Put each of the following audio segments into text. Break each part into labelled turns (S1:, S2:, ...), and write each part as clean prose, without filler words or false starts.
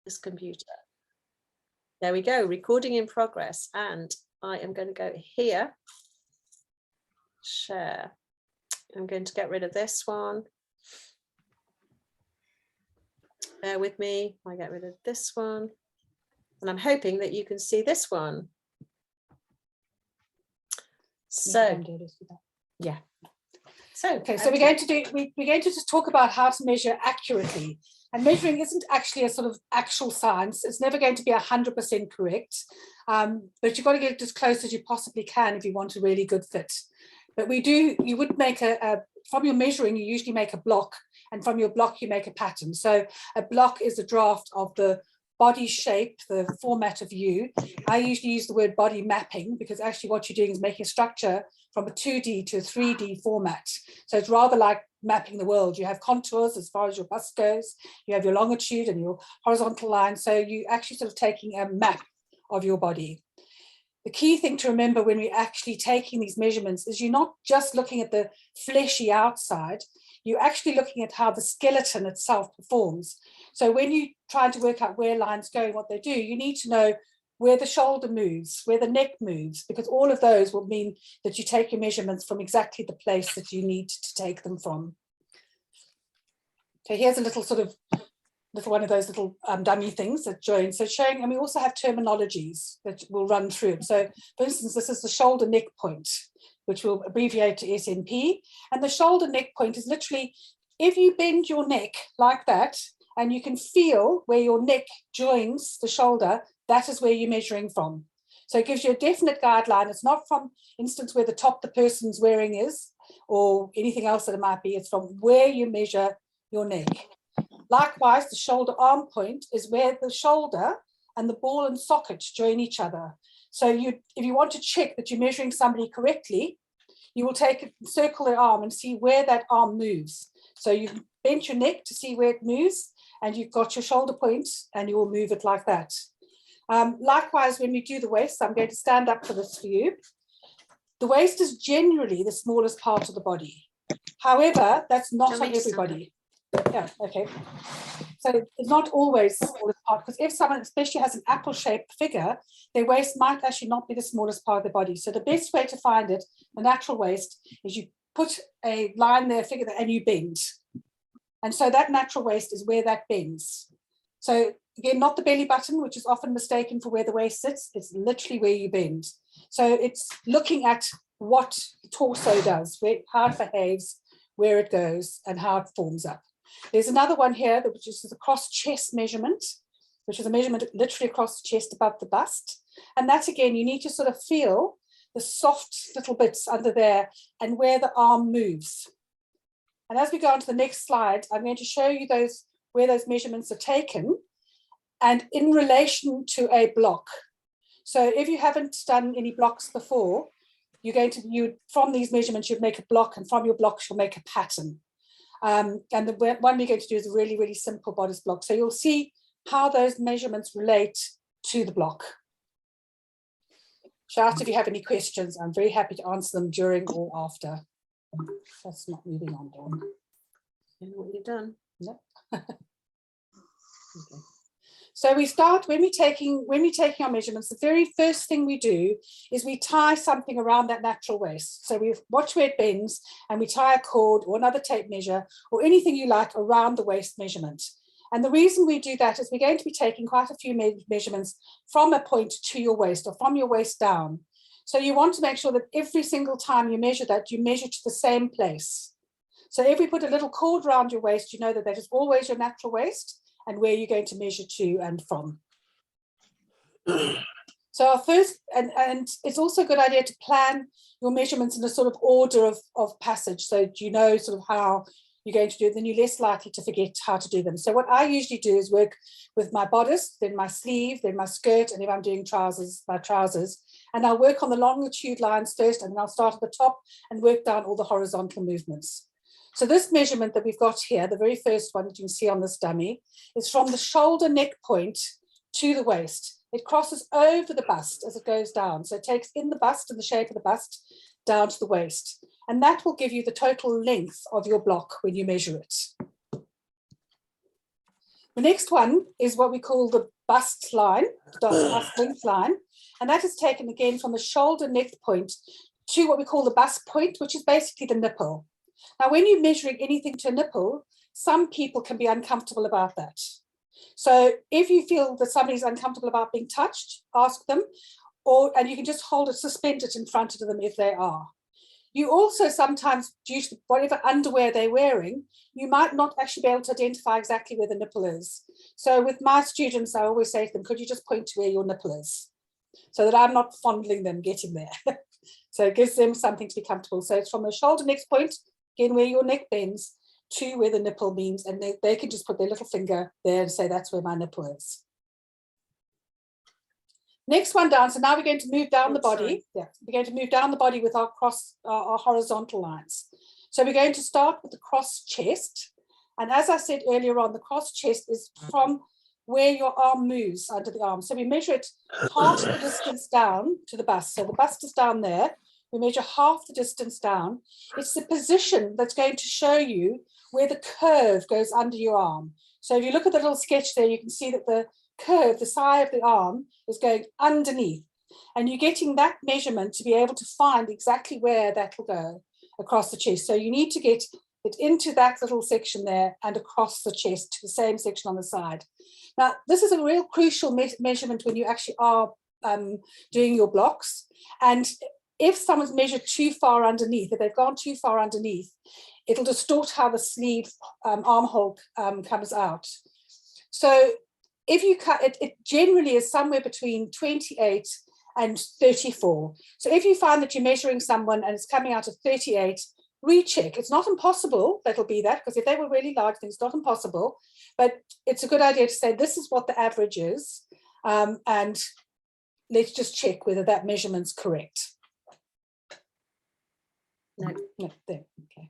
S1: this computer. There we go, recording in progress. And I am going to go here, share. I'm going to get rid of this one. Bear with me, I get rid of this one. And I'm hoping that you can see this one. So, yeah. So,
S2: okay, so we're going to just talk about how to measure accurately. And measuring isn't actually a sort of actual science. It's never going to be 100% correct, but you've got to get as close as you possibly can if you want a really good fit. But you would make from your measuring, you usually make a block, and from your block, you make a pattern. So a block is a draft of the body shape, the format of you. I usually use the word body mapping because actually what you're doing is making a structure from a 2D to a 3D format. So it's rather like mapping the world. You have contours as far as your bust goes, you have your longitude and your horizontal line. So you actually sort of taking a map of your body. The key thing to remember when we're actually taking these measurements is you're not just looking at the fleshy outside, you're actually looking at how the skeleton itself performs. So when you try to work out where lines go and what they do, you need to know where the shoulder moves, where the neck moves, because all of those will mean that you take your measurements from exactly the place that you need to take them from. Okay, here's a little sort of one of those little dummy things that join. So showing, and we also have terminologies that will run through it. So for instance, this is the shoulder neck point, which we'll abbreviate to SNP. And the shoulder neck point is literally, if you bend your neck like that, and you can feel where your neck joins the shoulder, that is where you're measuring from. So it gives you a definite guideline. It's not from instance where the top the person's wearing is, or anything else that it might be. It's from where you measure your neck. Likewise, the shoulder arm point is where the shoulder and the ball and socket join each other. So if you want to check that you're measuring somebody correctly, you will circle their arm and see where that arm moves. So you bend your neck to see where it moves, and you've got your shoulder point, and you will move it like that. Likewise, when we do the waist, I'm going to stand up for this for you. The waist is generally the smallest part of the body. However, that's not on everybody. Yeah, okay. So it's not always the smallest part, because if someone especially has an apple-shaped figure, their waist might actually not be the smallest part of the body. So the best way to find it, the natural waist, is you put a line there, figure that, and you bend. And so that natural waist is where that bends. So again, not the belly button, which is often mistaken for where the waist sits. It's literally where you bend. So it's looking at what the torso does, how it behaves, where it goes, and how it forms up. There's another one here, which is the cross chest measurement, which is a measurement literally across the chest above the bust. And that, again, you need to sort of feel the soft little bits under there and where the arm moves. And as we go on to the next slide, I'm going to show you where those measurements are taken and in relation to a block. So if you haven't done any blocks before, from these measurements, you'd make a block, and from your blocks, you'll make a pattern. And the one we're going to do is a really, really simple bodice block. So you'll see how those measurements relate to the block. Shout if you have any questions. I'm very happy to answer them during or after. That's not moving on, Dawn.
S1: You know what you've done?
S2: No. Okay. So we start when we're taking our measurements. The very first thing we do is we tie something around that natural waist. So we watch where it bends, and we tie a cord or another tape measure or anything you like around the waist measurement. And the reason we do that is we're going to be taking quite a few measurements from a point to your waist or from your waist down. So you want to make sure that every single time you measure that, you measure to the same place. So if we put a little cord around your waist, you know that is always your natural waist and where you're going to measure to and from. So our first, and it's also a good idea to plan your measurements in a sort of order of passage, so you know sort of how you're going to do it, then you're less likely to forget how to do them. So what I usually do is work with my bodice, then my sleeve, then my skirt, and if I'm doing trousers, my trousers, and I'll work on the longitude lines first, and then I'll start at the top and work down all the horizontal movements. So this measurement that we've got here, the very first one that you can see on this dummy, is from the shoulder neck point to the waist. It crosses over the bust as it goes down. So it takes in the bust and the shape of the bust down to the waist. And that will give you the total length of your block when you measure it. The next one is what we call the bust line, the bust length line. And that is taken again from the shoulder neck point to what we call the bust point, which is basically the nipple. Now, when you're measuring anything to a nipple, some people can be uncomfortable about that. So if you feel that somebody's uncomfortable about being touched, ask them, and you can just hold it, suspend it in front of them if they are. You also sometimes, due to whatever underwear they're wearing, you might not actually be able to identify exactly where the nipple is. So with my students, I always say to them, could you just point to where your nipple is? So that I'm not fondling them getting there. So it gives them something to be comfortable. So it's from the shoulder neck point, again, where your neck bends, to where the nipple means, and they can just put their little finger there and say, that's where my nipple is. Next one down. So now we're going to move down the body. Yeah, we're going to move down the body with our horizontal lines. So we're going to start with the cross chest. And as I said earlier on, the cross chest is from where your arm moves under the arm. So we measure it half the distance down to the bust. So the bust is down there. We measure half the distance down. It's the position that's going to show you where the curve goes under your arm. So if you look at the little sketch there, you can see that the curve, the side of the arm, is going underneath. And you're getting that measurement to be able to find exactly where that will go across the chest. So you need to get it into that little section there and across the chest to the same section on the side. Now, this is a real crucial measurement when you actually are doing your blocks. And if someone's measured too far underneath, if they've gone too far underneath, it'll distort how the sleeve armhole comes out. So if you cut it, it generally is somewhere between 28 and 34. So if you find that you're measuring someone and it's coming out at 38, recheck. It's not impossible that'll be that, because if they were really large, then it's not impossible. But it's a good idea to say this is what the average is, and let's just check whether that measurement's correct. No, there. Okay.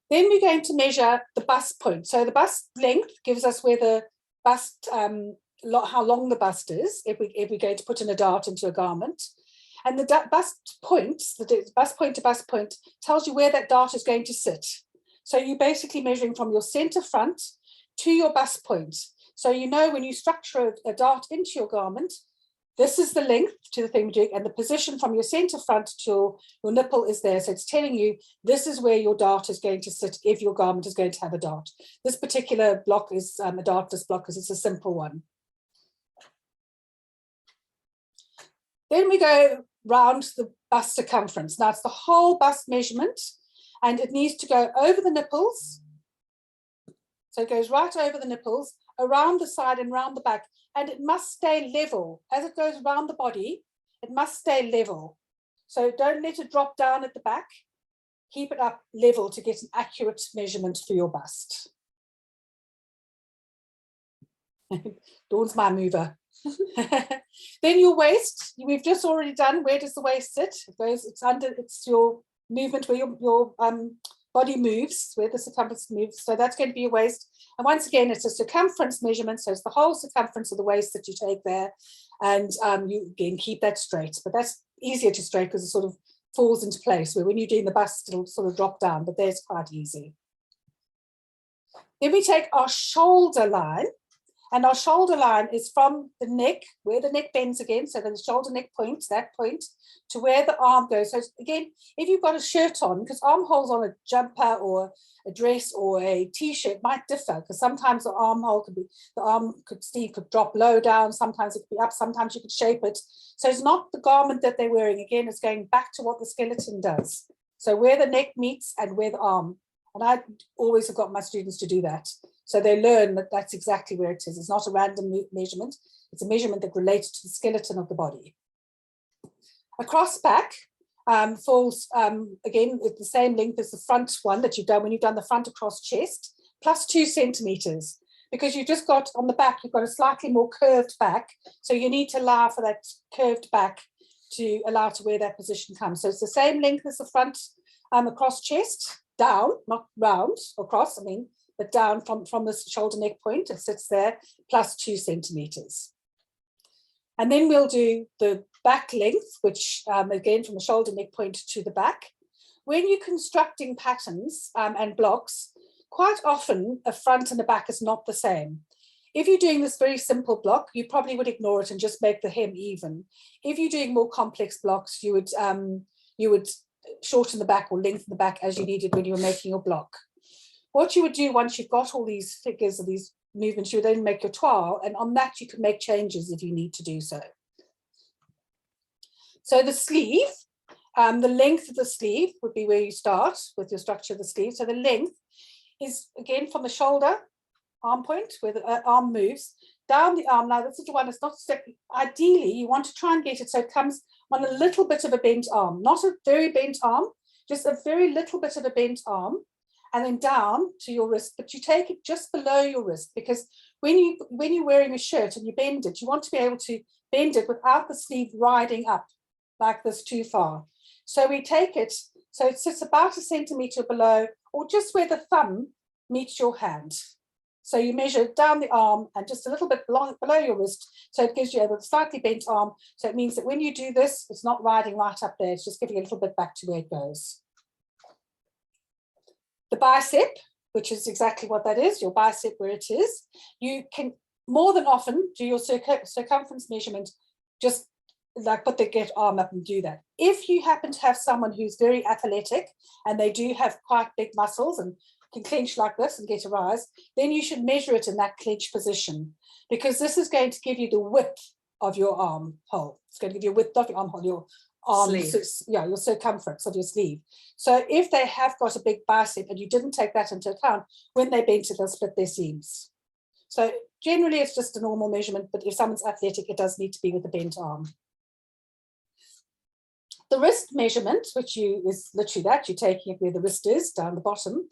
S2: Then we're going to measure the bust point. So the bust length gives us where the bust, how long the bust is, if we're going to put in a dart into a garment. And the bust points, the bust point to bust point, tells you where that dart is going to sit. So you're basically measuring from your center front to your bust point. So you know when you structure a dart into your garment, this is the length to the thingamajig, and the position from your center front to your nipple is there. So it's telling you this is where your dart is going to sit if your garment is going to have a dart. This particular block is a dartless block because it's a simple one. Then we go round the bust circumference. Now it's the whole bust measurement, and it needs to go over the nipples. So it goes right over the nipples, around the side and around the back, and it must stay level. As it goes around the body, it must stay level. So don't let it drop down at the back. Keep it up level to get an accurate measurement for your bust. Dawn's my mover. Then your waist, we've just already done. Where does the waist sit? It goes, it's your movement where your body moves, where the circumference moves. So that's going to be your waist. And once again, it's a circumference measurement. So it's the whole circumference of the waist that you take there. And you again keep that straight. But that's easier to straight because it sort of falls into place, where when you're doing the bust, it'll sort of drop down, but there's quite easy. Then we take our shoulder line. And our shoulder line is from the neck, where the neck bends again, so the shoulder neck points, that point, to where the arm goes. So again, if you've got a shirt on, because armholes on a jumper or a dress or a t-shirt might differ, because sometimes the armhole could be, sleeve could drop low down, sometimes it could be up, sometimes you could shape it. So it's not the garment that they're wearing. Again, it's going back to what the skeleton does. So where the neck meets and where the arm. And I always have got my students to do that. So they learn that that's exactly where it is. It's not a random measurement. It's a measurement that relates to the skeleton of the body. Across back falls, again, with the same length as the front one that you've done when you've done the front across chest, plus 2 centimeters. Because you've just got, on the back, you've got a slightly more curved back. So you need to allow for that curved back to allow to where that position comes. So it's the same length as the front across chest, down, not round, across, but down from the shoulder neck point, it sits there, plus 2 centimeters. And then we'll do the back length, which again, from the shoulder neck point to the back. When you're constructing patterns and blocks, quite often a front and a back is not the same. If you're doing this very simple block, you probably would ignore it and just make the hem even. If you're doing more complex blocks, you would shorten the back or lengthen the back as you needed when you were making your block. What you would do once you've got all these figures and these movements, you would then make your toile, and on that you can make changes if you need to do so. So the sleeve, the length of the sleeve would be where you start with your structure of the sleeve. So the length is again from the shoulder, arm point, where the arm moves, down the arm. Now this is the one that's not exactly, ideally you want to try and get it so it comes on a little bit of a bent arm, not a very bent arm, just a very little bit of a bent arm, and then down to your wrist, but you take it just below your wrist, because when you're wearing a shirt and you bend it, you want to be able to bend it without the sleeve riding up like this too far. So we take it so it sits about 1 centimeter below, or just where the thumb meets your hand. So you measure down the arm and just a little bit below your wrist, so it gives you a slightly bent arm. So it means that when you do this, it's not riding right up there, it's just giving a little bit back to where it goes. The bicep, which is exactly what that is, your bicep where it is, you can more than often do your circumference measurement, just like put the get arm up and do that. If you happen to have someone who's very athletic and they do have quite big muscles and can clench like this and get a rise, then you should measure it in that clench position, because this is going to give you the width of your armhole. It's going to give you a width of your armhole, your arm, your circumference of your sleeve. So if they have got a big bicep and you didn't take that into account, when they bent it, they'll split their seams. So generally it's just a normal measurement, but if someone's athletic, it does need to be with a bent arm. The wrist measurement, which is literally that, you're taking it where the wrist is, down the bottom,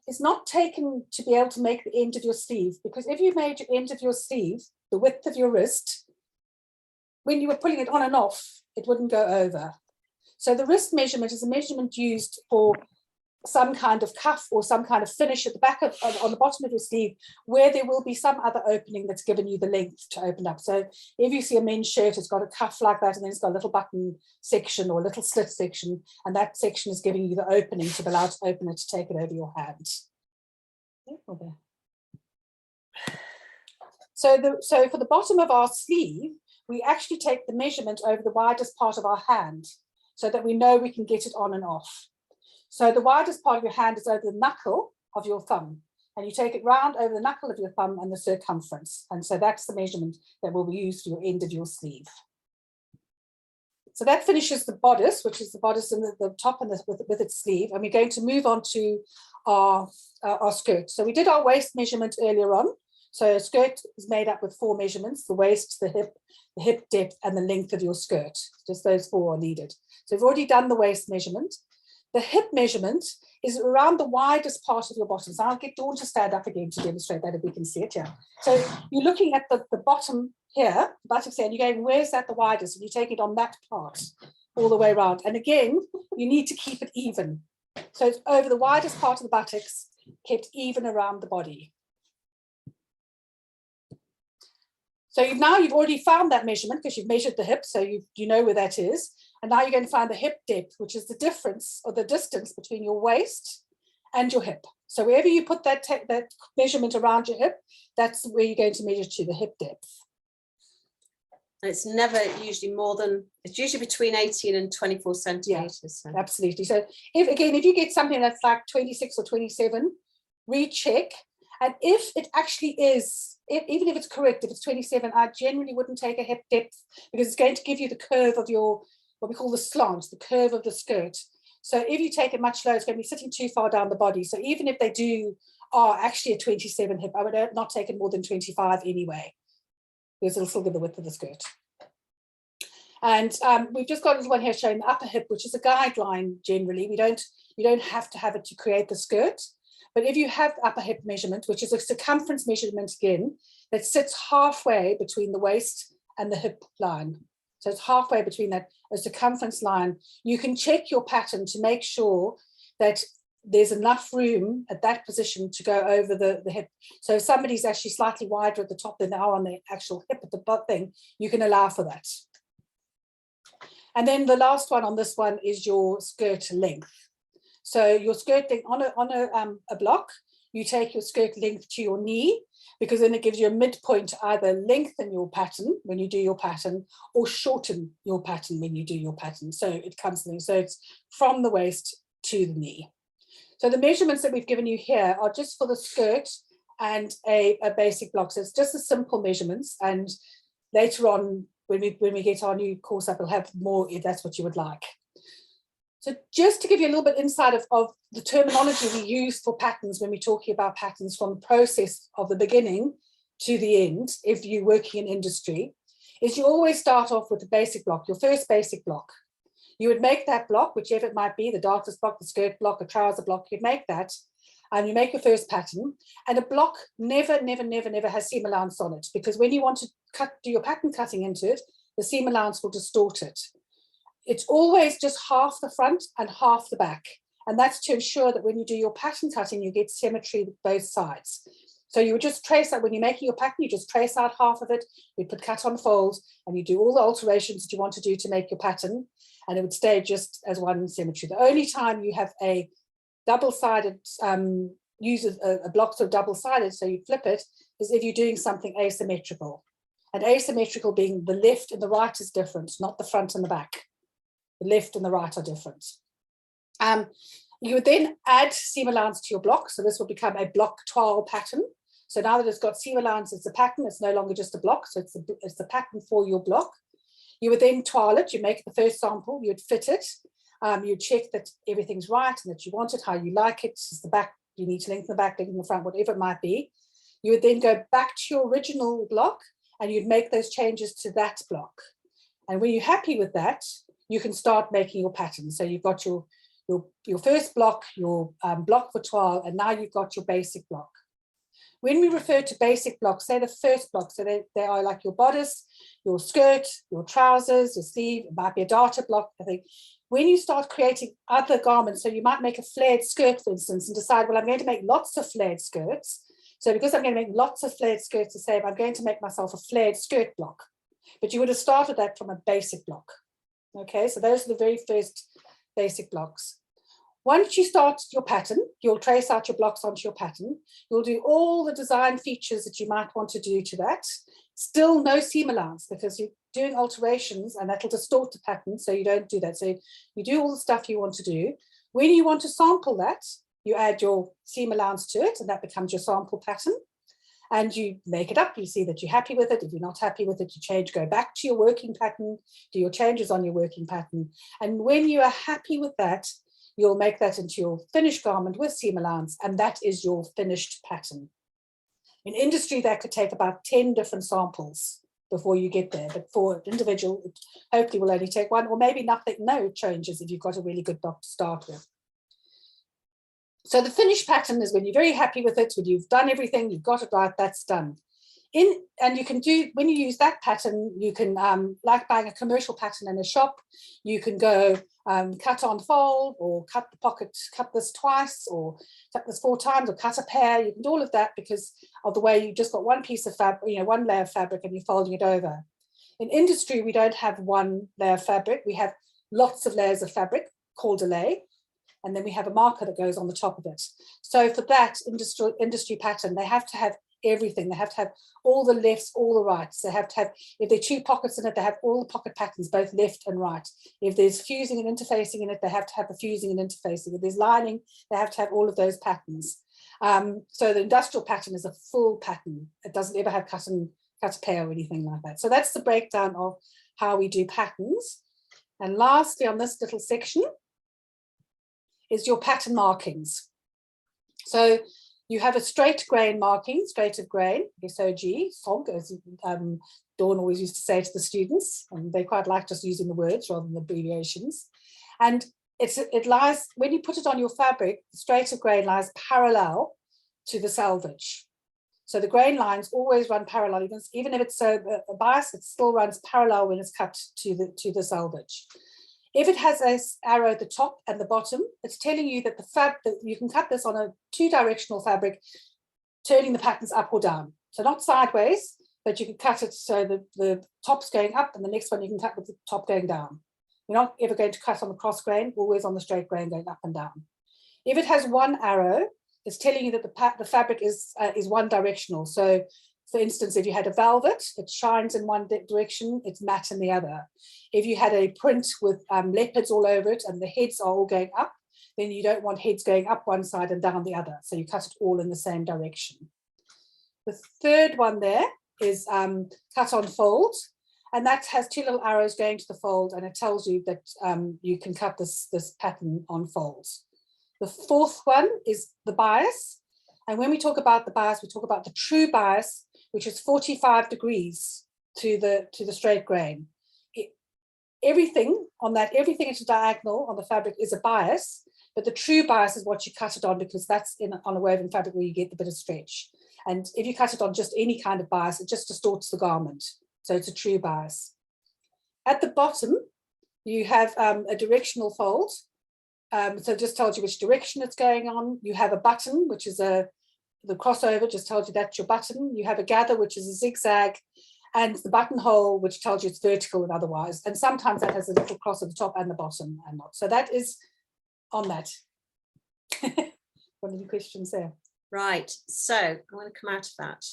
S2: is not taken to be able to make the end of your sleeve, because if you made your end of your sleeve the width of your wrist, when you were pulling it on and off, it wouldn't go over. So the wrist measurement is a measurement used for some kind of cuff or some kind of finish at the back of, on the bottom of your sleeve, where there will be some other opening that's given you the length to open up. So if you see a men's shirt, it's got a cuff like that, and then it's got a little button section or a little slit section, and that section is giving you the opening to be allowed to open it to take it over your hand. So for the bottom of our sleeve, we actually take the measurement over the widest part of our hand, so that we know we can get it on and off. So the widest part of your hand is over the knuckle of your thumb, and you take it round over the knuckle of your thumb and the circumference. And so that's the measurement that will be used for your end of your sleeve. So that finishes the bodice, which is the bodice in the top and with its sleeve. And we're going to move on to our skirt. So we did our waist measurement earlier on. So a skirt is made up with 4 measurements: the waist, the hip depth, and the length of your skirt. Just those 4 are needed. So we've already done the waist measurement. The hip measurement is around the widest part of your bottom. So I'll get Dawn to stand up again to demonstrate that if we can see it. Yeah. So you're looking at the bottom here, the buttocks here, and you're going, where's that the widest? And you take it on that part all the way around. And again, you need to keep it even. So it's over the widest part of the buttocks, kept even around the body. So you've already found that measurement because you've measured the hip, so you know where that is. And now you're going to find the hip depth, which is the difference or the distance between your waist and your hip. So wherever you put that measurement around your hip, that's where you're going to measure to, the hip depth.
S1: It's never usually more than, it's usually between 18 and 24 centimeters.
S2: Yeah,
S1: so.
S2: Absolutely. So if you get something that's like 26 or 27, recheck. And if it actually is, even if it's correct, if it's 27, I generally wouldn't take a hip depth, because it's going to give you the curve of your, what we call the slant, the curve of the skirt. So if you take it much lower, it's going to be sitting too far down the body. So even if they are actually a 27 hip, I would not take it more than 25 anyway, because it'll still give the width of the skirt. And we've just got a little one here showing the upper hip, which is a guideline generally. You don't have to have it to create the skirt. But if you have upper hip measurement, which is a circumference measurement again, that sits halfway between the waist and the hip line. So it's halfway between that circumference line. You can check your pattern to make sure that there's enough room at that position to go over the hip. So if somebody's actually slightly wider at the top than they are on the actual hip at the butt thing, you can allow for that. And then the last one on this one is your skirt length. So your skirt length on a block, you take your skirt length to your knee, because then it gives you a midpoint to either lengthen your pattern when you do your pattern or shorten your pattern when you do your pattern. So it comes in, so it's from the waist to the knee. So the measurements that we've given you here are just for the skirt and a basic block. So it's just the simple measurements, and later on when we get our new course up, we'll have more if that's what you would like. So just to give you a little bit insight of the terminology we use for patterns when we're talking about patterns, from the process of the beginning to the end, if you're working in industry, is you always start off with the basic block, your first basic block. You would make that block, whichever it might be, the darkest block, the skirt block, a trouser block, you'd make that, and you make your first pattern. And a block never has seam allowance on it, because when you want to do your pattern cutting into it, the seam allowance will distort it. It's always just half the front and half the back. And that's to ensure that when you do your pattern cutting, you get symmetry with both sides. So you would just trace out, when you're making your pattern, you just trace out half of it, you put cut on folds, and you do all the alterations that you want to do to make your pattern, and it would stay just as one symmetry. The only time you have a double-sided, uses a block so double-sided, so you flip it, is if you're doing something asymmetrical. And asymmetrical being the left and the right is different, not the front and the back. The left and the right are different. You would then add seam allowance to your block. So this will become a block toile pattern. So now that it's got seam allowance, it's a pattern. It's no longer just a block. So it's the pattern for your block. You would then toile it. You make the first sample. You'd fit it. You check that everything's right and that you want it, how you like it. Is the back, you need to lengthen the back, lengthen the front, whatever it might be. You would then go back to your original block and you'd make those changes to that block. And when you're happy with that, you can start making your pattern. So you've got your first block, your block for toile, and now you've got your basic block. When we refer to basic blocks, say the first block, so they are like your bodice, your skirt, your trousers, your sleeve, it might be a darter block, I think. When you start creating other garments, so you might make a flared skirt, for instance, and decide, well, I'm going to make lots of flared skirts. So because I'm going to make lots of flared skirts, to say, I'm going to make myself a flared skirt block. But you would have started that from a basic block. Okay, so those are the very first basic blocks. Once you start your pattern, you'll trace out your blocks onto your pattern. You'll do all the design features that you might want to do to that. Still no seam allowance, because you're doing alterations and that'll distort the pattern, so you don't do that. So you do all the stuff you want to do. When you want to sample that, you add your seam allowance to it, and that becomes your sample pattern. And you make it up, you see that you're happy with it. If you're not happy with it, you change, go back to your working pattern, do your changes on your working pattern. And when you are happy with that, you'll make that into your finished garment with seam allowance, and that is your finished pattern. In industry, that could take about 10 different samples before you get there. But for an individual, it hopefully will only take one, or maybe nothing, no changes if you've got a really good block to start with. So the finished pattern is when you're very happy with it, when you've done everything, you've got it right, that's done. And you can do, when you use that pattern, you can, like buying a commercial pattern in a shop, you can go cut on fold, or cut the pocket, cut this twice, or cut this 4 times, or cut a pair. You can do all of that because of the way you just got one piece of fabric, one layer of fabric, and you're folding it over. In industry, we don't have one layer of fabric. We have lots of layers of fabric called a lay. And then we have a marker that goes on the top of it. So for that industry pattern, they have to have everything. They have to have all the lefts, all the rights. They have to have, if there are 2 pockets in it, they have all the pocket patterns, both left and right. If there's fusing and interfacing in it, they have to have the fusing and interfacing. If there's lining, they have to have all of those patterns. So the industrial pattern is a full pattern. It doesn't ever have cut a pair or anything like that. So that's the breakdown of how we do patterns. And lastly, on this little section, is your pattern markings. So you have a straight grain marking, straight of grain, SOG, SOG, as Dawn always used to say to the students, and they quite like just using the words rather than the abbreviations. And it lies, when you put it on your fabric, the straight of grain lies parallel to the selvage. So the grain lines always run parallel, even if it's a bias, it still runs parallel when it's cut to the selvage. If it has an arrow at the top and the bottom, it's telling you that you can cut this on a 2-directional fabric, turning the patterns up or down. So not sideways, but you can cut it so that the top's going up, and the next one you can cut with the top going down. You're not ever going to cut on the cross grain, always on the straight grain going up and down. If it has 1 arrow, is telling you that the fabric is one directional. So for instance, if you had a velvet, it shines in one direction, it's matte in the other. If you had a print with leopards all over it and the heads are all going up, then you don't want heads going up one side and down the other. So you cut it all in the same direction. The third one there is cut on fold, and that has two little arrows going to the fold, and it tells you that you can cut this pattern on folds. The fourth one is the bias. And when we talk about the bias, we talk about the true bias, which is 45 degrees to the straight grain. Everything on that, everything into diagonal on the fabric is a bias, but the true bias is what you cut it on, because that's on a woven fabric where you get the bit of stretch. And if you cut it on just any kind of bias, it just distorts the garment. So it's a true bias. At the bottom, you have a directional fold. So it just tells you which direction it's going on. You have a button, which is the crossover, just tells you that's your button. You have a gather, which is a zigzag, and the buttonhole, which tells you it's vertical and otherwise. And sometimes that has a little cross at the top and the bottom and not. So that is on that. What are the questions there?
S1: Right, so I'm going to come out of that.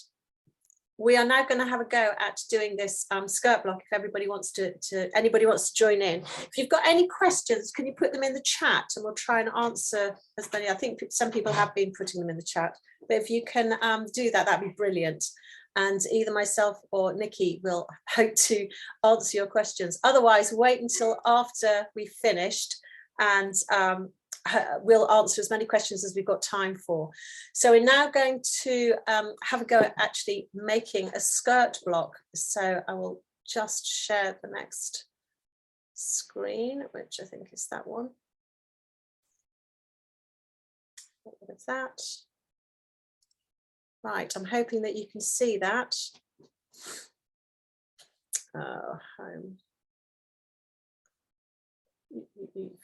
S1: We are now going to have a go at doing this skirt block. If anybody wants to join in, if you've got any questions, can you put them in the chat, and we'll try and answer as many. I think some people have been putting them in the chat, but if you can do that, that'd be brilliant. And either myself or Nikki will hope to answer your questions. Otherwise, wait until after we've finished, and we'll answer as many questions as we've got time for. So we're now going to have a go at actually making a skirt block. So I will just share the next screen, which I think is that one. What is that? Right, I'm hoping that you can see that. Home.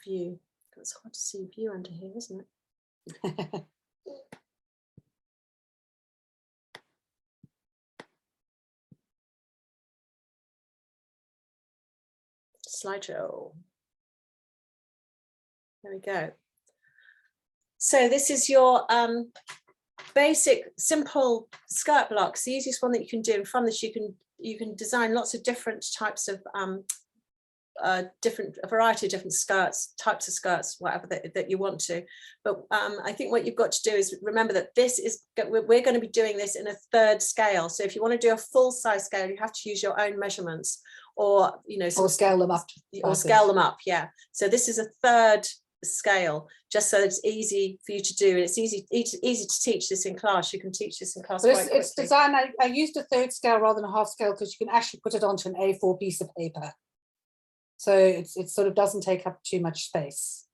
S1: View. It's hard to see view under here, isn't it? Slideshow. There we go. So this is your basic, simple skirt blocks, the easiest one that you can do. And from this, you can design lots of different types of a variety of different skirts, types of skirts, whatever that you want to. But I think what you've got to do is remember that we're going to be doing this in a third scale. So if you want to do a full size scale, you have to use your own measurements, or or
S2: scale them up.
S1: Or scale them up, yeah. So this is a third scale, just so it's easy for you to do, and it's easy to teach this in class. You can teach this in class.
S2: But it's designed. I used a third scale rather than a half scale because you can actually put it onto an A4 piece of paper. So it sort of doesn't take up too much space.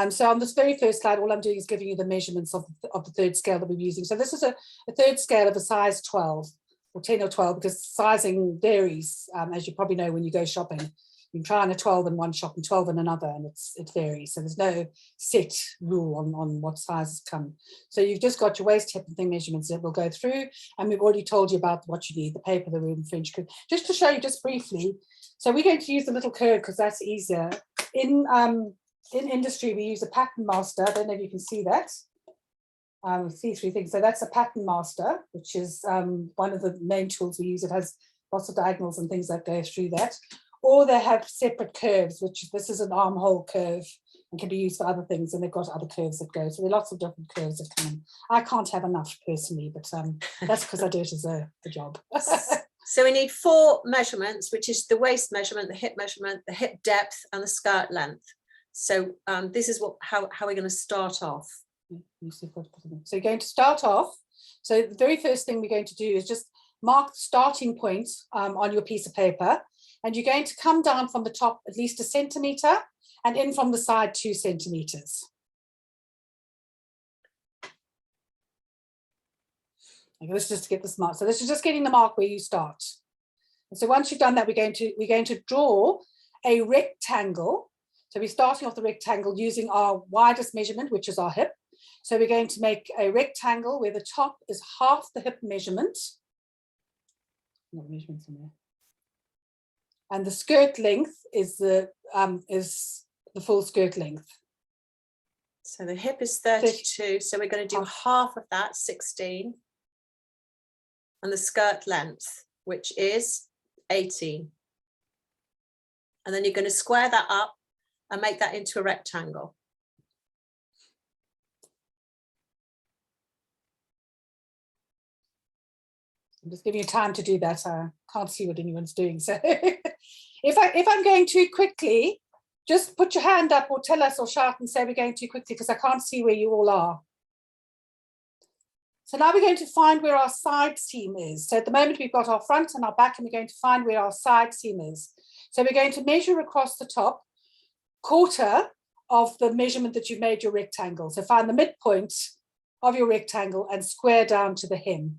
S2: So on this very first slide, all I'm doing is giving you the measurements of the third scale that we're using. So this is a third scale of a size 12 or 10 or 12, because sizing varies, as you probably know when you go shopping. You can try on a 12 in one shop and 12 in another, and it varies. So there's no set rule on what sizes come. So you've just got your waist, hip and thing measurements that we'll go through, and we've already told you about what you need, the paper, the room, French curve. Just to show you just briefly, so we're going to use the little curve because that's easier. In industry, we use a pattern master. I don't know if you can see that. See three things. So that's a pattern master, which is one of the main tools we use. It has lots of diagonals and things that go through that. Or they have separate curves, which this is an armhole curve and can be used for other things, and they've got other curves that go. So there are lots of different curves that come in. I can't have enough personally, but that's because I do it as a job.
S1: So we need 4 measurements, which is the waist measurement, the hip depth, and the skirt length. So this is how we're going to start off.
S2: So you're going to start off. So the very first thing we're going to do is just mark the starting point on your piece of paper. And you're going to come down from the top at least 1 centimetre and in from the side 2 centimetres. Okay, let's just get this mark. So this is just getting the mark where you start. And so once you've done that, we're going to draw a rectangle. So we're starting off the rectangle using our widest measurement, which is our hip. So we're going to make a rectangle where the top is half the hip measurement. No measurements in there. And the skirt length is the full skirt length.
S1: So the hip is 32, so we're going to do half of that, 16. And the skirt length, which is 18. And then you're going to square that up and make that into a rectangle.
S2: I'm just giving you time to do that. I can't see what anyone's doing. So if I'm going too quickly, just put your hand up or tell us or shout and say we're going too quickly, because I can't see where you all are. So now we're going to find where our side seam is. So at the moment we've got our front and our back, and we're going to find where our side seam is. So we're going to measure across the top, quarter of the measurement that you've made your rectangle. So find the midpoint of your rectangle and square down to the hem.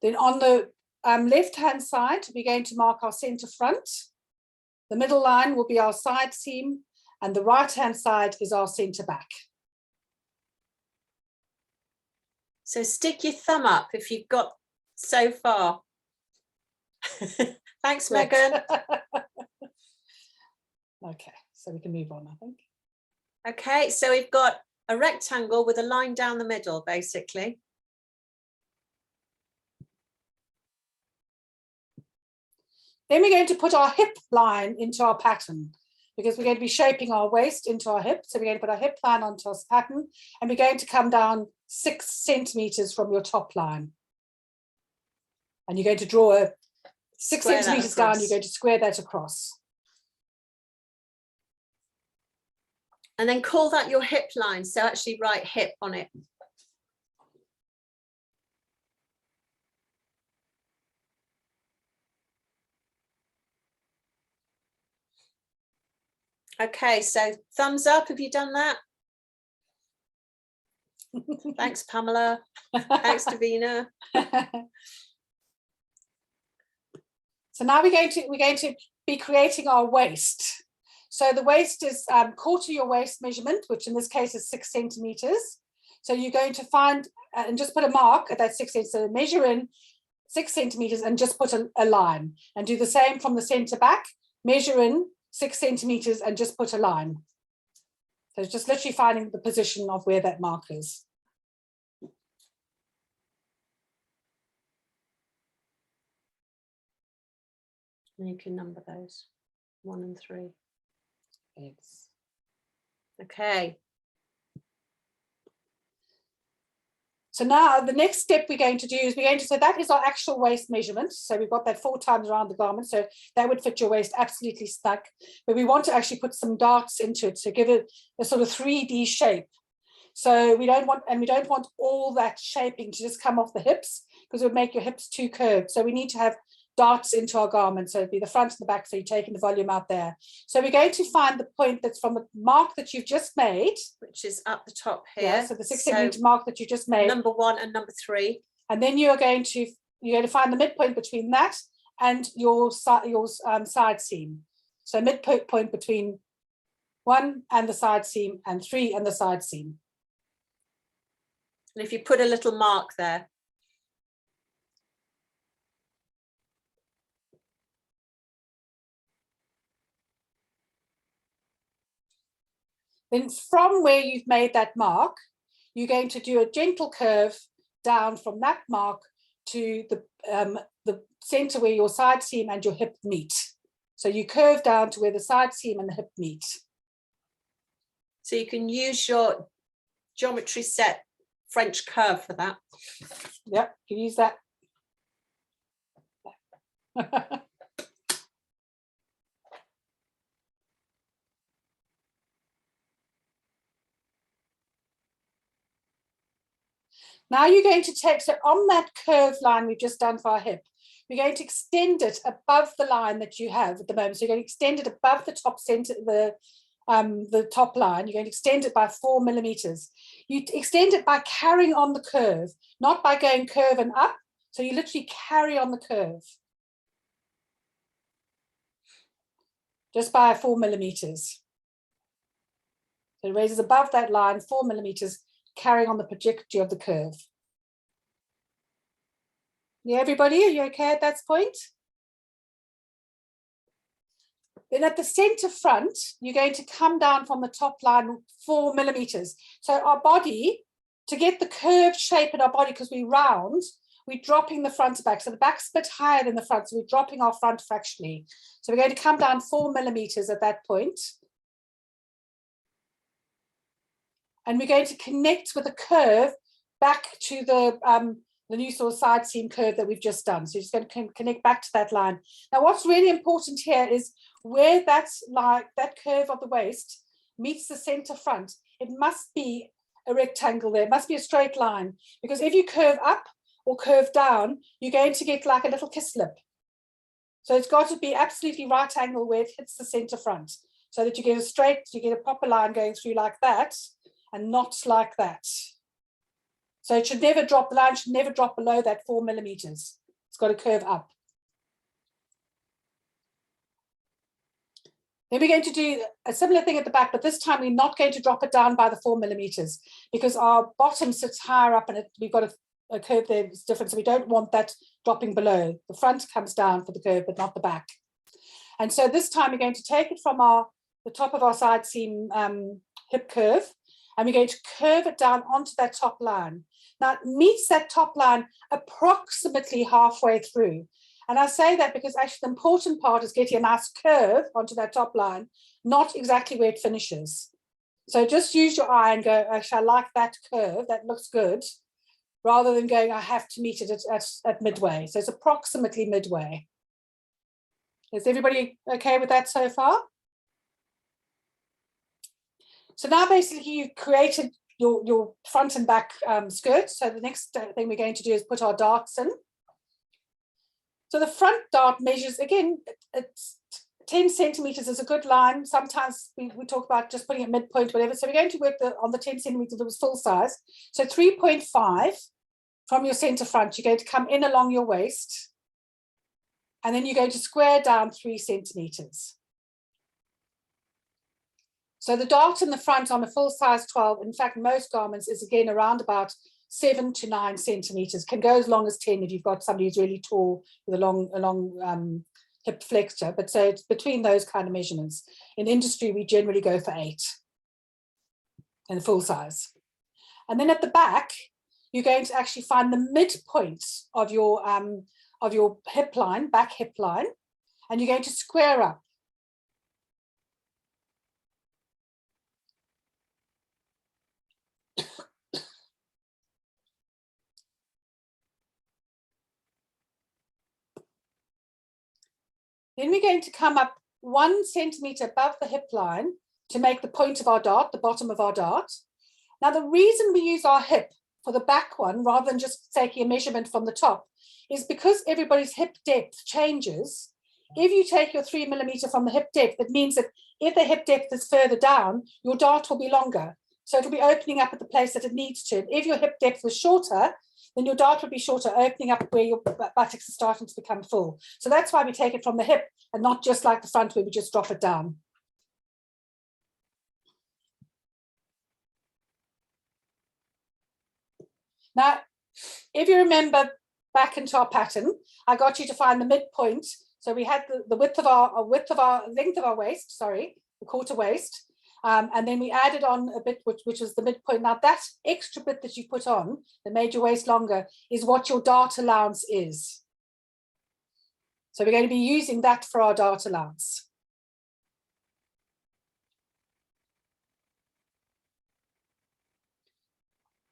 S2: Then on the left-hand side, we're going to mark our center front. The middle line will be our side seam, and the right-hand side is our center back.
S1: So stick your thumb up if you've got so far. Thanks,
S2: Correct.
S1: Megan.
S2: Okay, so we can move on, I think.
S1: Okay, so we've got a rectangle with a line down the middle, basically.
S2: Then we're going to put our hip line into our pattern, because we're going to be shaping our waist into our hip. So we're going to put our hip line onto our pattern, and we're going to come down 6 centimeters from your top line. And you're going to draw a 6 centimeters down, you're going to square that across.
S1: And then call that your hip line. So actually write hip on it. Okay, so thumbs up, have you done that? Thanks, Pamela. Thanks, Davina.
S2: So now we're going to be creating our waist. So the waist is quarter your waist measurement, which in this case is 6 centimeters. So you're going to find and just put a mark at that 6 centimeters. So measure in 6 centimeters and just put a line, and do the same from the center back. Measure in 6 centimeters and just put a line. So it's just literally finding the position of where that mark is.
S1: And you can number those 1 and 3.
S2: Yes.
S1: Okay.
S2: So now the next step we're going to do is so that is our actual waist measurement. So we've got that 4 times around the garment. So that would fit your waist absolutely stuck. But we want to actually put some darts into it to give it a sort of 3D shape. So we don't want all that shaping to just come off the hips, because it would make your hips too curved. So we need to have darts into our garment. So it'd be the front and the back. So you're taking the volume out there. So we're going to find the point that's from the mark that you've just made,
S1: which is up the top here.
S2: Yeah, so the 6 centimeter mark that you just made.
S1: Number 1 and number 3.
S2: And then you're going to find the midpoint between that and your side seam. So midpoint between 1 and the side seam, and 3 and the side seam.
S1: And if you put a little mark there.
S2: Then from where you've made that mark, you're going to do a gentle curve down from that mark to the center where your side seam and your hip meet. So you curve down to where the side seam and the hip meet.
S1: So you can use your geometry set French curve for that.
S2: Yep, you can use that. Now you're going to take, so on that curved line we've just done for our hip, we're going to extend it above the line that you have at the moment. So you're going to extend it above the top center, the top line. You're going to extend it by 4 millimeters. You extend it by carrying on the curve, not by going curve and up. So you literally carry on the curve. Just by 4 millimeters. So it raises above that line 4 millimeters, carrying on the trajectory of the curve. Yeah, everybody, are you okay at that point? Then at the center front, you're going to come down from the top line 4 millimeters. So our body, to get the curved shape in our body, because we're round, we're dropping the front back. So the back's a bit higher than the front, so we're dropping our front fractionally. So we're going to come down 4 millimeters at that point. And we're going to connect with a curve back to the new sort of side seam curve that we've just done. So you're just going to connect back to that line. Now, what's really important here is where that's like that curve of the waist meets the center front. It must be a rectangle there. It must be a straight line, because if you curve up or curve down, you're going to get like a little kiss lip. So it's got to be absolutely right angle where it hits the center front, so that you get a straight, you get a proper line going through like that, and not like that. So it should never drop, the line should never drop below that 4 millimeters. It's got to curve up. Then we're going to do a similar thing at the back, but this time we're not going to drop it down by the 4 millimeters, because our bottom sits higher up and we've got a curve there that's different. So we don't want that dropping below. The front comes down for the curve, but not the back. And so this time we're going to take it from the top of our side seam hip curve, and we're going to curve it down onto that top line. Now it meets that top line approximately halfway through. And I say that because actually the important part is getting a nice curve onto that top line, not exactly where it finishes. So just use your eye and go, actually, I like that curve, that looks good, rather than going, I have to meet it at midway. So it's approximately midway. Is everybody okay with that so far? So now basically you've created your front and back skirt. So the next thing we're going to do is put our darts in. So the front dart measures, again, it's 10 centimeters is a good line. Sometimes we talk about just putting a midpoint, whatever. So we're going to work on the 10 centimeters that was full size. So 3.5 from your center front, you're going to come in along your waist, and then you're going to square down 3 centimeters. So the dart in the front on a full size 12, in fact, most garments is again around about 7 to 9 centimeters, can go as long as 10 if you've got somebody who's really tall with a long hip flexure. But so it's between those kind of measurements. In industry, we generally go for 8 in the full size. And then at the back, you're going to actually find the midpoint of your hip line, back hip line, and you're going to square up. Then we're going to come up 1 centimeter above the hip line to make the point of our dart, the bottom of our dart. Now, the reason we use our hip for the back one, rather than just taking a measurement from the top, is because everybody's hip depth changes. If you take your 3 millimeter from the hip depth, it means that if the hip depth is further down, your dart will be longer. So it'll be opening up at the place that it needs to. If your hip depth was shorter, then your dart would be shorter, opening up where your buttocks are starting to become full. So that's why we take it from the hip and not just like the front where we just drop it down. Now, if you remember back into our pattern, I got you to find the midpoint. So we had the length of our waist, sorry, the quarter waist. And then we added on a bit, which was the midpoint. Now that extra bit that you put on that made your waist longer is what your dart allowance is. So we're going to be using that for our dart allowance.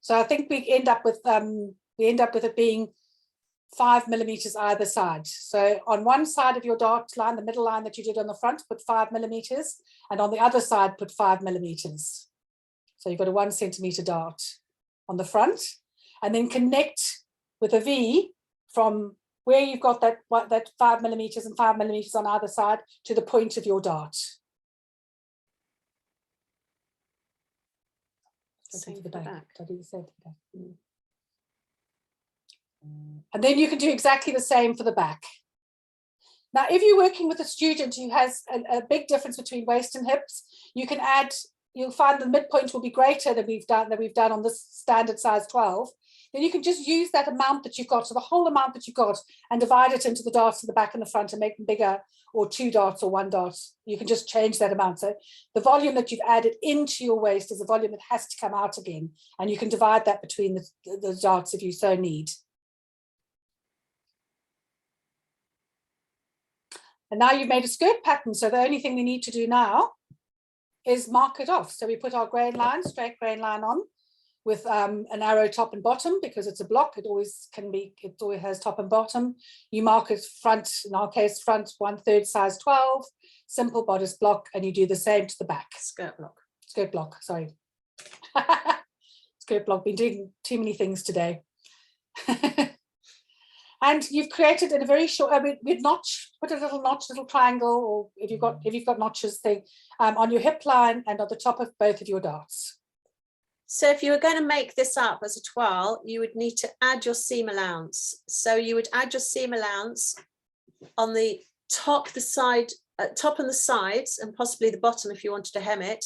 S2: So I think we end up with it being 5 millimeters either side. So on one side of your dart line, the middle line that you did on the front, put 5 millimeters, and on the other side, put 5 millimeters. So you've got a 1 centimeter dart on the front, and then connect with a V from where you've got that 5 millimeters and 5 millimeters on either side to the point of your dart.
S1: Same for the back.
S2: And then you can do exactly the same for the back. Now, if you're working with a student who has a big difference between waist and hips, you can add, you'll find the midpoint will be greater than we've done on this standard size 12. then you can just use that amount that you've got, so the whole amount that you've got, and divide it into the darts at the back and the front and make them bigger, or 2 darts or 1 dart. You can just change that amount. So the volume that you've added into your waist is the volume that has to come out again, and you can divide that between the darts if you so need. And now you've made a skirt pattern, so the only thing we need to do now is mark it off. So we put our grain line, straight grain line on with an arrow top and bottom, because it's a block, it always has top and bottom. You mark it front, in our case front 1/3 size 12, simple bodice block, and you do the same to the back.
S1: Skirt block,
S2: sorry. Skirt block, been doing too many things today. And you've created in a very short, we'd notch, put a little notch, little triangle, or if you've got notches thing, on your hip line and on the top of both of your darts.
S1: So if you were going to make this up as a toile, you would need to add your seam allowance. So you would add your seam allowance on the top, the side, top and the sides, and possibly the bottom if you wanted to hem it.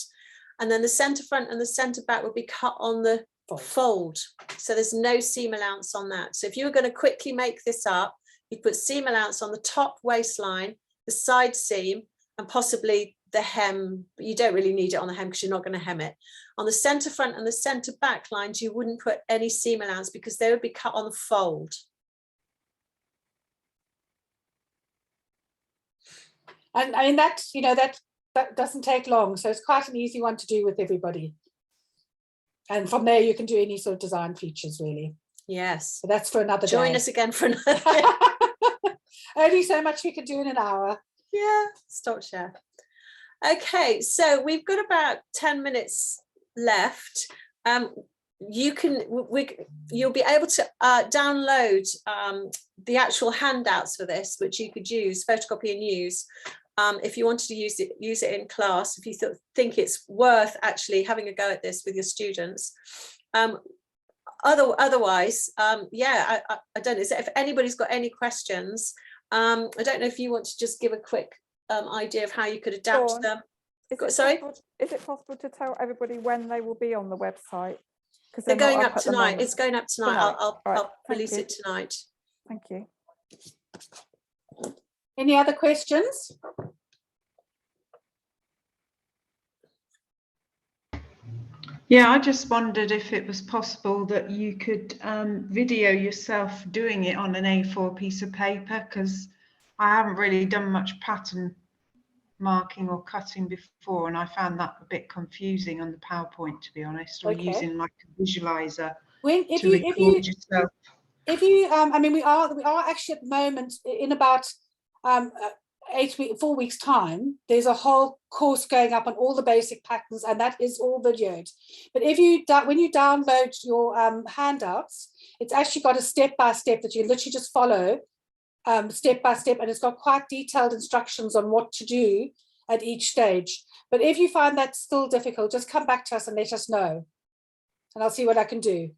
S1: And then the centre front and the centre back would be cut on the fold. So there's no seam allowance on that. So if you were going to quickly make this up, you put seam allowance on the top waistline, the side seam, and possibly the hem, but you don't really need it on the hem because you're not going to hem it. On the centre front and the centre back lines, you wouldn't put any seam allowance because they would be cut on the fold.
S2: And I mean, that, you know, that doesn't take long. So it's quite an easy one to do with everybody. And from there, you can do any sort of design features, really.
S1: Yes.
S2: So that's for another day.
S1: Join us again for another.
S2: Only so much we can do in an hour.
S1: Yeah, stop share. Okay, so we've got about 10 minutes left. You'll be able to download the actual handouts for this, which you could use, photocopy and use. If you wanted to use it in class, if you think it's worth actually having a go at this with your students. Otherwise, yeah, I don't know if anybody's got any questions. I don't know if you want to just give a quick idea of how you could adapt them. Sorry?
S3: Is it possible to tell everybody when they will be on the website? Because
S1: they're going up tonight. It's going up tonight. I'll release it tonight.
S3: Thank you.
S2: Any other questions?
S4: Yeah, I just wondered if it was possible that you could video yourself doing it on an A4 piece of paper, because I haven't really done much pattern marking or cutting before, and I found that a bit confusing on the PowerPoint, to be honest, or using like a visualizer to record yourself.
S2: If you, I mean, we are actually at the moment in about 4 weeks time, there's a whole course going up on all the basic patterns, and that is all videoed. But if you when you download your handouts, it's actually got a step-by-step that you literally just follow step by step, and it's got quite detailed instructions on what to do at each stage. But if you find that still difficult, just come back to us and let us know, and I'll see what I can do.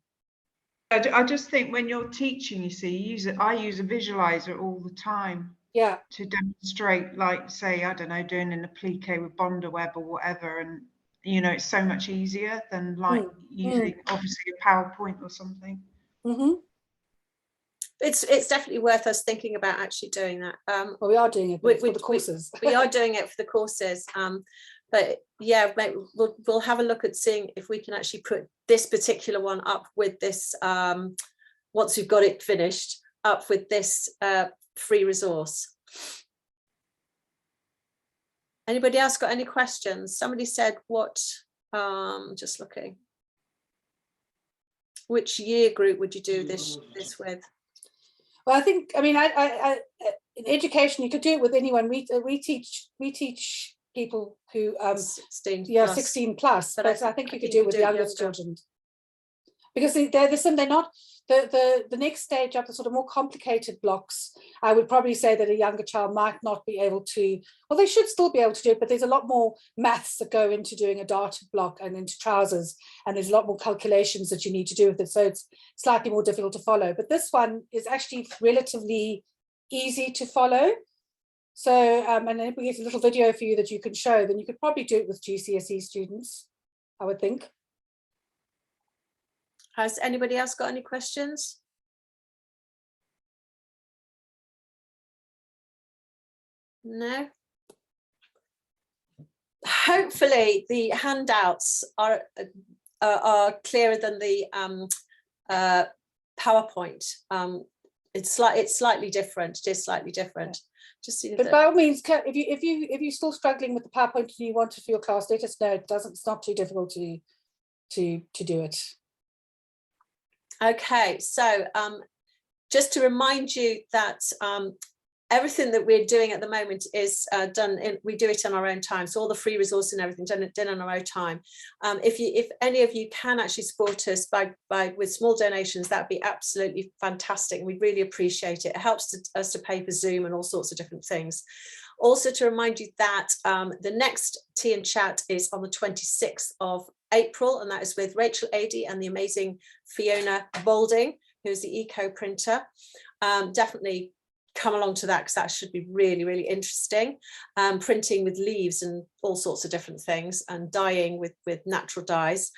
S4: I just think when you're teaching, you see, I use a visualizer all the time.
S2: Yeah.
S4: To demonstrate, like, say, I don't know, doing an applique with Bonder web or whatever, and you know, it's so much easier than like using obviously a PowerPoint or something.
S1: It's definitely worth us thinking about actually doing that.
S2: Well, we are doing it for the courses.
S1: We are doing it for the courses. But yeah, we'll have a look at seeing if we can actually put this particular one up with this, once we've got it finished, up with this free resource. Anybody else got any questions? Somebody said what, just looking. Which year group would you do this with?
S2: Well, I think, I mean, I in education, you could do it with anyone. We teach people who
S1: 16
S2: yeah,
S1: plus.
S2: 16 plus, but I think you could do it with youngest children, because they're not the next stage up, the sort of more complicated blocks. I would probably say that a younger child might not be able to, well, they should still be able to do it, but there's a lot more maths that go into doing a darted block and into trousers, and there's a lot more calculations that you need to do with it, so it's slightly more difficult to follow. But this one is actually relatively easy to follow. So and if we get a little video for you that you can show, then you could probably do it with GCSE students, I would think.
S1: Has anybody else got any questions? No. Hopefully the handouts are clearer than the PowerPoint. It's slightly different. It is slightly different. Just see
S2: But by all means, if you're still struggling with the PowerPoint and you want it for your class, let us know. It's not too difficult to do it.
S1: Okay, so just to remind you that everything that we're doing at the moment is we do it in our own time. So all the free resources and everything done in our own time. If any of you can actually support us with small donations, that'd be absolutely fantastic. We'd really appreciate it. It helps us to pay for Zoom and all sorts of different things. Also to remind you that the next Tea and Chat is on the 26th of April, and that is with Rachel Adey and the amazing Fiona Balding, who's the eco printer. Definitely come along to that, because that should be really, really interesting. Printing with leaves and all sorts of different things, and dyeing with natural dyes.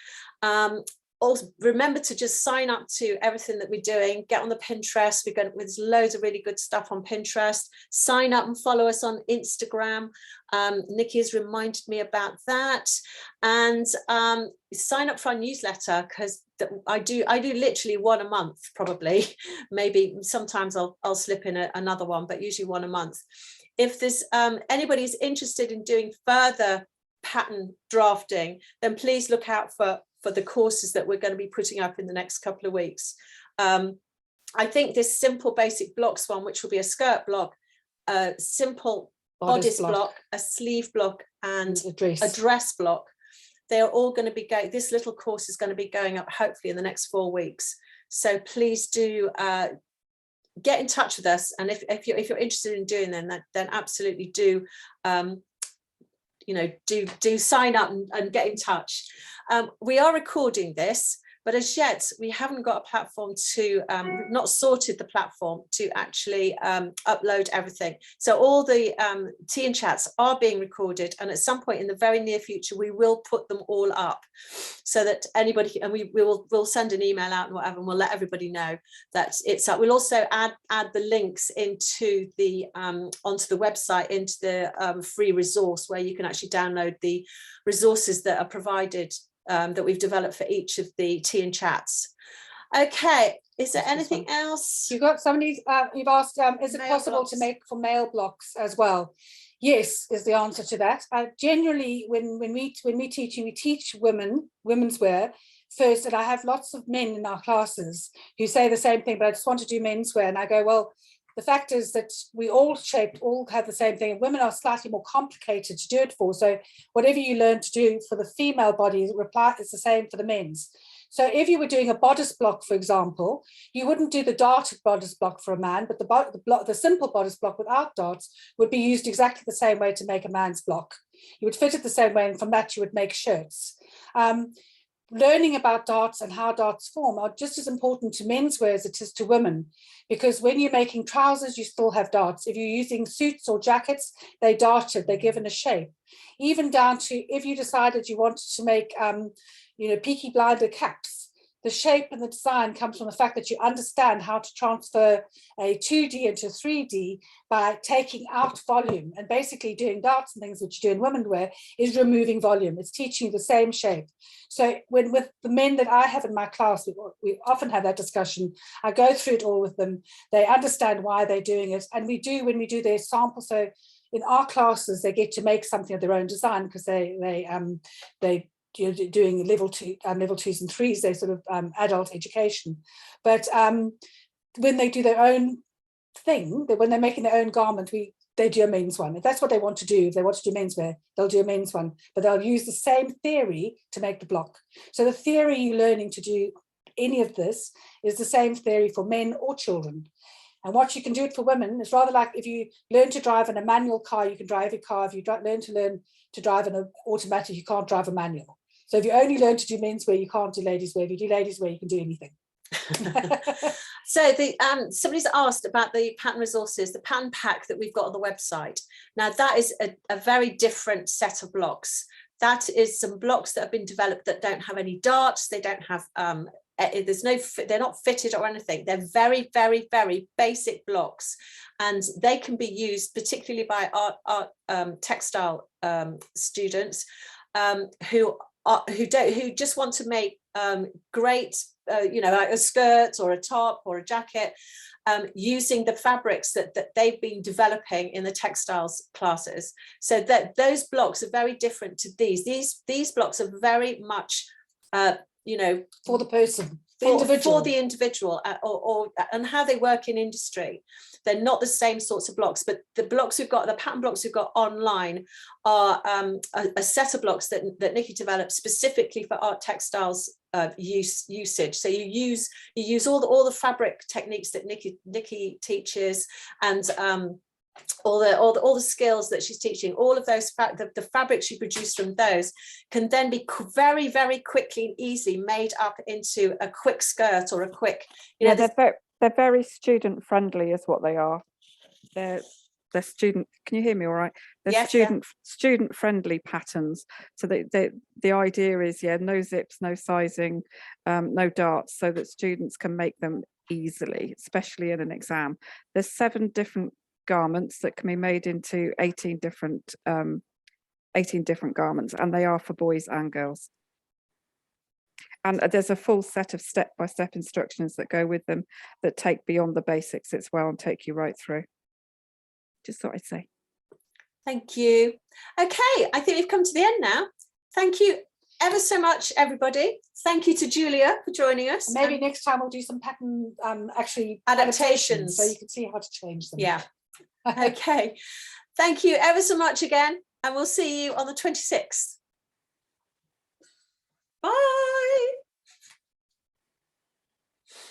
S1: Also remember to just sign up to everything that we're doing. Get on the Pinterest. There's loads of really good stuff on Pinterest. Sign up and follow us on Instagram. Nikki has reminded me about that. And sign up for our newsletter, because I do literally one a month, probably. Maybe sometimes I'll slip in another one, but usually one a month. If there's anybody's interested in doing further pattern drafting, then please look out for the courses that we're going to be putting up in the next couple of weeks. I think this simple basic blocks one, which will be a skirt block, a simple bodice block, a sleeve block, and a dress block, they're all going to be going, this little course is going to be going up hopefully in the next 4 weeks. So please do get in touch with us, and if you're interested in doing them, then absolutely do do sign up and get in touch. We are recording this, but as yet we haven't got a platform to, we've not sorted the platform to actually upload everything. So all the Tea and Chats are being recorded, and at some point in the very near future we will put them all up, so that anybody, and we'll send an email out and whatever, and we'll let everybody know that it's up. We'll also add the links into the onto the website, into the free resource, where you can actually download the resources that are provided, that we've developed for each of the Tea and Chats. Okay, is there anything else?
S2: You've got somebody, you've asked, is it possible to make for mail blocks as well? Yes, is the answer to that. Generally, when we teach women's wear first, and I have lots of men in our classes who say the same thing, but I just want to do menswear, and I go, well, the fact is that we all have the same thing, and women are slightly more complicated to do it for. So whatever you learn to do for the female body is the same for the men's. So if you were doing a bodice block, for example, you wouldn't do the darted bodice block for a man, but the simple bodice block without darts would be used exactly the same way to make a man's block. You would fit it the same way, and from that you would make shirts. Learning about darts and how darts form are just as important to menswear as it is to women, because when you're making trousers, you still have darts. If you're using suits or jackets, they're darted, they're given a shape. Even down to if you decided you wanted to make, Peaky Blinder caps, the shape and the design comes from the fact that you understand how to transfer a 2D into 3D by taking out volume, and basically doing darts and things which you do in women's wear is removing volume. It's teaching you the same shape. So with the men that I have in my class, we often have that discussion. I go through it all with them. They understand why they're doing it. And when we do their sample, so in our classes, they get to make something of their own design, because they doing level 2s and 3s, they're sort of adult education. But when they do their own thing, when they're making their own garment, they do a men's one. If that's what they want to do, if they want to do menswear, they'll do a men's one, but they'll use the same theory to make the block. So the theory you're learning to do any of this is the same theory for men or children. And what you can do it for women is rather like if you learn to drive in a manual car, you can drive a car. If you learn to drive in an automatic, you can't drive a manual. So if you only learn to do menswear, you can't do ladies' wear. If you do ladies' wear, you can do anything.
S1: So somebody's asked about the pattern resources, the pattern pack that we've got on the website. Now that is a very different set of blocks. That is some blocks that have been developed that don't have any darts. They don't have there's no, they're not fitted or anything. They're very, very, very basic blocks, and they can be used particularly by textile students who just want to make great, like a skirt or a top or a jacket, using the fabrics that they've been developing in the textiles classes. So that those blocks are very different to these. These blocks are very much,
S2: for the person,
S1: for the individual, and how they work in industry. They're not the same sorts of blocks, but the blocks we've got, the pattern blocks we've got online, are a set of blocks that Nikki developed specifically for art textiles usage. So you use all the fabric techniques that Nikki teaches, and all the skills that she's teaching. All of those the fabrics she produced from those can then be very, very quickly and easily made up into a quick skirt or a quick,
S3: they're very student friendly is what they are. They're student, can you hear me all right? They're
S1: yes,
S3: student friendly patterns. So the idea is, no zips, no sizing, no darts, so that students can make them easily, especially in an exam. There's 7 different garments that can be made into 18 different garments, and they are for boys and girls. And there's a full set of step-by-step instructions that go with them that take beyond the basics as well and take you right through. Just thought I'd say.
S1: Thank you. Okay, I think we've come to the end now. Thank you ever so much, everybody. Thank you to Julia for joining us.
S2: Maybe next time we'll do some pattern
S1: adaptations,
S2: so you can see how to change them.
S1: Yeah. Okay. Thank you ever so much again, and we'll see you on the 26th. Bye.